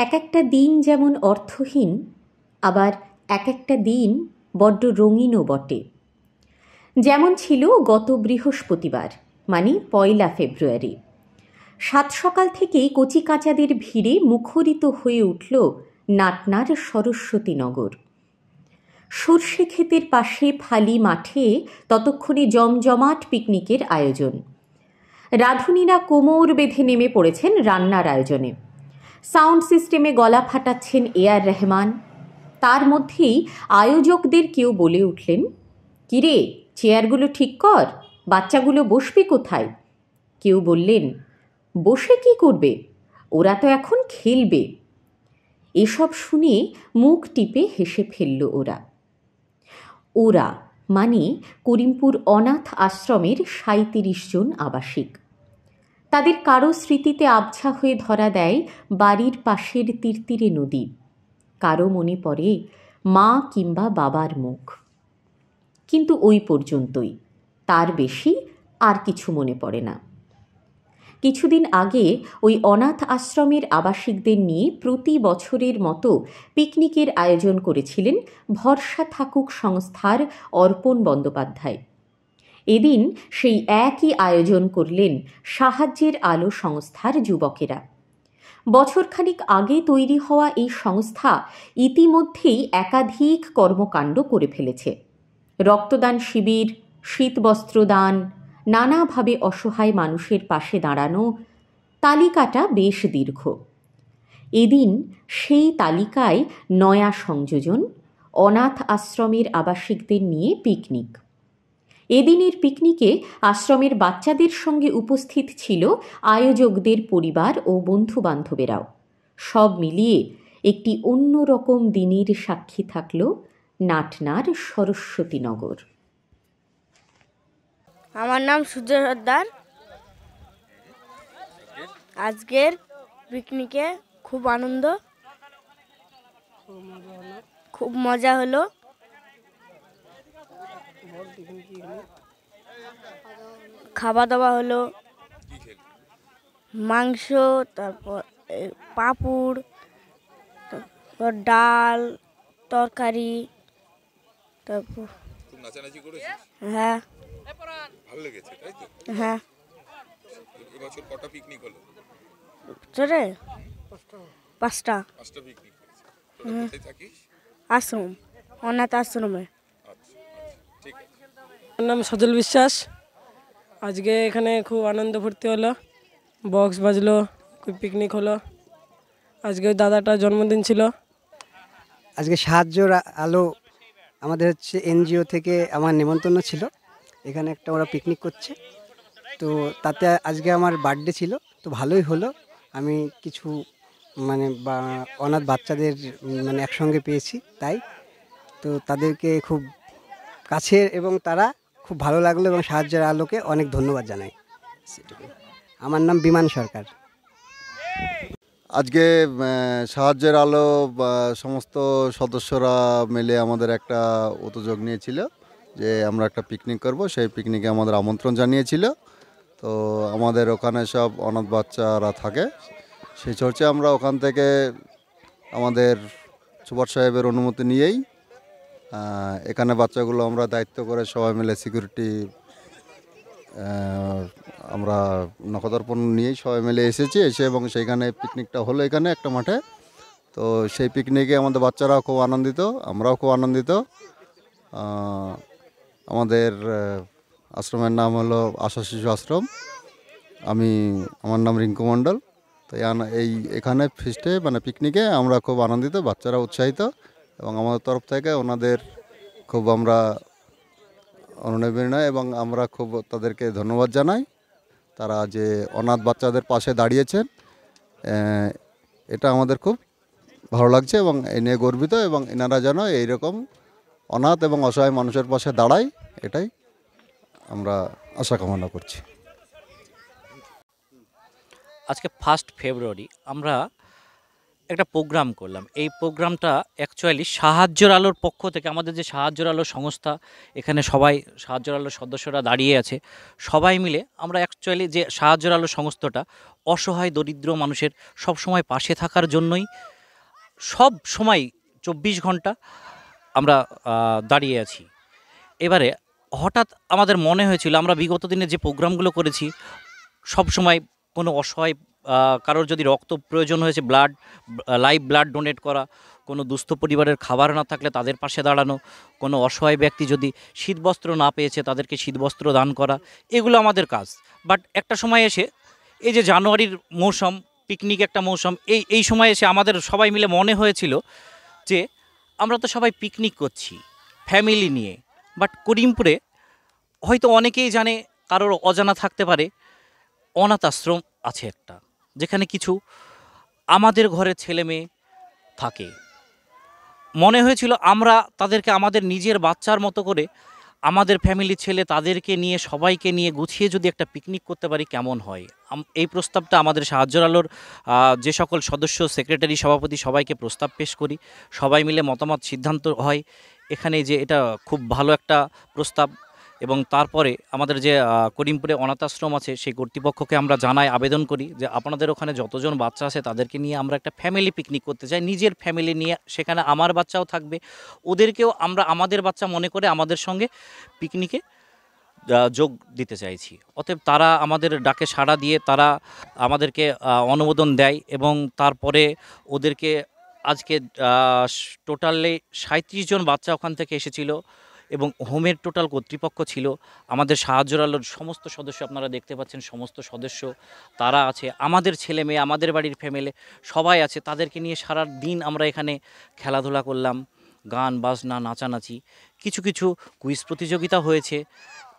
এক একটা দিন যেমন অর্থহীন, আবার এক একটা দিন বড্ড রঙিনও বটে। যেমন ছিল গত বৃহস্পতিবার, মানে 1 ফেব্রুয়ারি। সাত সকাল থেকেই কচিকাঁচাদের ভিড়ে মুখরিত হয়ে উঠল নাটনার সরস্বতীনগর। সর্ষে ক্ষেতের পাশে ফালি মাঠে ততক্ষণে জমজমাট পিকনিকের আয়োজন। রাঁধুনিরা কোমর বেঁধে নেমে পড়েছেন রান্নার আয়োজনে। সাউন্ড সিস্টেমে গলা ফাটাচ্ছেন এআর রহমান। তার মধ্যেই আয়োজকদের কেউ বলে উঠলেন, কিরে, চেয়ারগুলো ঠিক কর, বাচ্চাগুলো বসবে কোথায়? কেউ বললেন, বসে কি করবে, ওরা তো এখন খেলবে। এসব শুনে মুখ টিপে হেসে ফেলল ওরা। ওরা মানে করিমপুর অনাথ আশ্রমের 37 জন আবাসিক। তাদের কারো স্মৃতিতে আবছা হয়ে ধরা দেয় বাড়ির পাশের তীরতীরে নদী, কারো মনে পড়ে মা কিংবা বাবার মুখ। কিন্তু ওই পর্যন্তই, তার বেশি আর কিছু মনে পড়ে না। কিছুদিন আগে ওই অনাথ আশ্রমের আবাসিকদের নিয়ে প্রতি বছরের মতো পিকনিকের আয়োজন করেছিলেন ভরসা থাকুক সংস্থার অর্পণ বন্দ্যোপাধ্যায়। এদিন সেই একই আয়োজন করলেন সাহায্যের আলো সংস্থার যুবকেরা। বছরখানিক আগে তৈরি হওয়া এই সংস্থা ইতিমধ্যেই একাধিক কর্মকাণ্ড করে ফেলেছে। রক্তদান শিবির, শীতবস্ত্রদান, নানাভাবে অসহায় মানুষের পাশে দাঁড়ানো, তালিকাটা বেশ দীর্ঘ। এদিন সেই তালিকায় নয়া সংযোজন, অনাথ আশ্রমের আবাসিকদের নিয়ে পিকনিক। এদিনের পিকনিকে আশ্রমের বাচ্চাদের সঙ্গে উপস্থিত ছিল আয়োজকদের পরিবার ও বন্ধুবান্ধবেরাও। সব মিলিয়ে একটি অন্যরকম দিনের সাক্ষী থাকল নাটনার সরস্বতীনগর। আমার নাম সূর্য সর্দার। আজকের পিকনিকে খুব আনন্দ, খুব মজা হলো। খাওয়া দাওয়া হলো, মাংস, তারপর পাঁপড়, তারপর ডাল, তরকারি, তারপর হ্যাঁ ভালো লেগেছে, তাই তো? হ্যাঁ। এবছর কটা পিকনিক হলো? চলে 5টা পিকনিক হয়েছে। তোরা কোথায় থাকিস? আশ্রম, অনাথ আশ্রমে। ঠিক আছে। আমার নাম সজল বিশ্বাস। আজকে এখানে খুব আনন্দ ফুর্তি হলো, বক্স বাজলো, খুব পিকনিক হলো। আজকে দাদাটার জন্মদিন ছিল। আজকে সাহায্যের আলো আমাদের হচ্ছে এনজিও থেকে আমার নেমন্তন্ন ছিল, এখানে একটা ওরা পিকনিক করছে, তো তাতে আজকে আমার বার্থডে ছিল, তো ভালোই হলো। আমি কিছু অনাথ বাচ্চাদের একসঙ্গে পেয়েছি, তাই তো তাদেরকে খুব কাছের এবং তারা খুব ভালো লাগলো এবং সাহায্যের আলোকে অনেক ধন্যবাদ জানাই। আমার নাম বিমান সরকার। আজকে সাহায্যের আলো সমস্ত সদস্যরা মিলে আমাদের একটা উদ্যোগ নিয়েছিল যে আমরা একটা পিকনিক করব। সেই পিকনিকে আমাদের আমন্ত্রণ জানিয়েছিল। তো আমাদের ওখানে সব অনাথ বাচ্চারা থাকে, সেই চর্চে আমরা ওখান থেকে আমাদের সুভাষ সাহেবের অনুমতি নিয়েই এখানে বাচ্চাগুলো আমরা দায়িত্ব করে সবাই মিলে সিকিউরিটি আমরা নখদর্পণ নিয়েই সবাই মিলে এসেছি এবং সেইখানে পিকনিকটা হলো এখানে একটা মাঠে। তো সেই পিকনিকে আমাদের বাচ্চারাও খুব আনন্দিত, আমরাও খুব আনন্দিত। আমাদের আশ্রমের নাম হলো আশা শিশু আশ্রম। আমার নাম রিঙ্কু মণ্ডল। তো এখানে ফিস্টে পিকনিকে আমরা খুব আনন্দিত, বাচ্চারা উৎসাহিত, এবং আমাদের তরফ থেকে ওনাদের খুব আমরা অনুনয় এবং আমরা খুব তাদেরকে ধন্যবাদ জানাই। তারা যে অনাথ বাচ্চাদের পাশে দাঁড়িয়েছেন, এটা আমাদের খুব ভালো লাগছে এবং এ নিয়ে গর্বিত, এবং এনারা যেন এইরকম অনাথ এবং অসহায় মানুষের পাশে দাঁড়ায়, এটাই আমরা আশা কামনা করছি। আজকে 1 ফেব্রুয়ারি আমরা একটা প্রোগ্রাম করলাম। এই প্রোগ্রামটা অ্যাকচুয়ালি সাহায্যের আলোর পক্ষ থেকে, আমাদের যে সাহায্যের আলো সংস্থা, এখানে সবাই সাহায্যের আলোর সদস্যরা দাঁড়িয়ে আছে, সবাই মিলে আমরা অ্যাকচুয়ালি যে সাহায্যের আলো সংস্থাটা অসহায় দরিদ্র মানুষের সব সময় পাশে থাকার জন্যই সব সময় 24 ঘন্টা আমরা দাঁড়িয়ে আছি। এবারে হঠাৎ আমাদের মনে হয়েছিল, আমরা বিগত দিনে যে প্রোগ্রামগুলো করেছি সব সময় কোনো অসহায় কারোর যদি রক্ত প্রয়োজন হয়েছে, লাইভ ব্লাড ডোনেট করা, কোনো দুস্থ পরিবারের খাবার না থাকলে তাদের পাশে দাঁড়ানো, কোনো অসহায় ব্যক্তি যদি শীতবস্ত্র না পেয়েছে তাদেরকে শীতবস্ত্র দান করা, এগুলো আমাদের কাজ। বাট একটা সময় এসে, এই যে জানুয়ারির মৌসুম, পিকনিক একটা মৌসুম, এই সময় এসে আমাদের সবাই মিলে মনে হয়েছিল যে আমরা তো সবাই পিকনিক করছি ফ্যামিলি নিয়ে, বাট করিমপুরে হয়তো অনেকেই জানে, কারোর অজানা থাকতে পারে, অনাথ আশ্রম আছে একটা, যেখানে কিছু আমাদের ঘরের ছেলে মেয়ে থাকে। মনে হয়েছিল আমরা তাদেরকে আমাদের নিজের বাচ্চার মতো করে, আমাদের ফ্যামিলির ছেলে তাদেরকে নিয়ে, সবাইকে নিয়ে গুছিয়ে যদি একটা পিকনিক করতে পারি কেমন হয়। এই প্রস্তাবটা আমাদের সাহায্যের আলোর যে সকল সদস্য, সেক্রেটারি, সভাপতি সবাইকে প্রস্তাব পেশ করি, সবাই মিলে মতামত সিদ্ধান্ত হয় এখানে যে এটা খুব ভালো একটা প্রস্তাব। এবং তারপরে আমাদের যে করিমপুরে অনাথ আশ্রম আছে সেই কর্তৃপক্ষকে আমরা জানাই, আবেদন করি যে আপনাদের ওখানে যতজন বাচ্চা আছে তাদেরকে নিয়ে আমরা একটা ফ্যামিলি পিকনিক করতে চাই, নিজের ফ্যামিলি নিয়ে, সেখানে আমার বাচ্চাও থাকবে, ওদেরকেও আমরা আমাদের বাচ্চা মনে করে আমাদের সঙ্গে পিকনিকে যোগ দিতে চাইছি। অতএব তারা আমাদের ডাকে সাড়া দিয়ে তারা আমাদেরকে অনুমোদন দেয় এবং তারপরে ওদেরকে আজকে টোটালি 37 জন বাচ্চা ওখান থেকে এসেছিল এবং হোমের টোটাল কর্তৃপক্ষ ছিল, আমাদের সাহায্যের আলোর সমস্ত সদস্য, আপনারা দেখতে পাচ্ছেন সমস্ত সদস্য তারা আছে, আমাদের ছেলে মেয়ে, আমাদের বাড়ির ফ্যামিলি সবাই আছে। তাদেরকে নিয়ে সারা দিন আমরা এখানে খেলাধুলা করলাম, গান বাজনা, নাচানাচি, কিছু কিছু কুইজ প্রতিযোগিতা হয়েছে।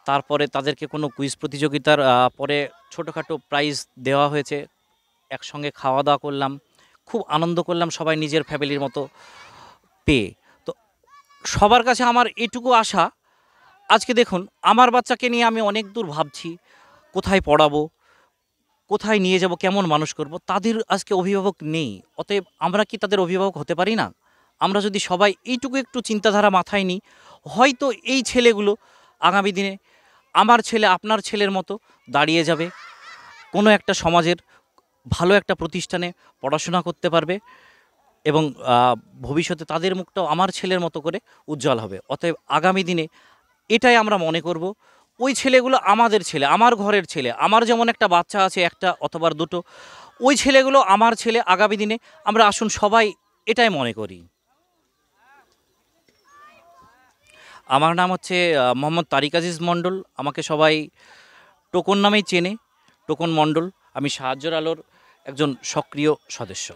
তারপরে তাদেরকে কোনো কুইজ প্রতিযোগিতার পরে ছোটোখাটো প্রাইজ দেওয়া হয়েছে, একসঙ্গে খাওয়া দাওয়া করলাম, খুব আনন্দ করলাম সবাই নিজের ফ্যামিলির মতো পেয়ে। তো সবার কাছে আমার এটুকু আশা, আজকে দেখুন আমার বাচ্চাকে নিয়ে আমি অনেক দূর ভাবছি, কোথায় পড়াবো, কোথায় নিয়ে যাব, কেমন মানুষ করব, তাদের আজকে অভিভাবক নেই। অতএব আমরা কি তাদের অভিভাবক হতে পারি না? আমরা যদি সবাই এইটুকু একটু চিন্তাধারা মাথায় নিই, হয়তো এই ছেলেগুলো আগামী দিনে আমার ছেলে, আপনার ছেলের মতো দাঁড়িয়ে যাবে, কোনো একটা সমাজের ভালো একটা প্রতিষ্ঠানে পড়াশোনা করতে পারবে এবং ভবিষ্যতে তাদের মুখটাও আমার ছেলের মতো করে উজ্জ্বল হবে। অতএব আগামী দিনে এটাই আমরা মনে করব, ওই ছেলেগুলো আমাদের ছেলে, আমার ঘরের ছেলে, আমার যেমন একটা বাচ্চা আছে একটা অথবা দুটো, ওই ছেলেগুলো আমার ছেলে। আগামী দিনে আমরা আসুন সবাই এটাই মনে করি। আমার নাম হচ্ছে মোহাম্মদ তারিক আজিজ মণ্ডল, আমাকে সবাই টোকন নামেই চেনে, টোকন মণ্ডল। আমি সাহায্যের আলোর একজন সক্রিয় সদস্য।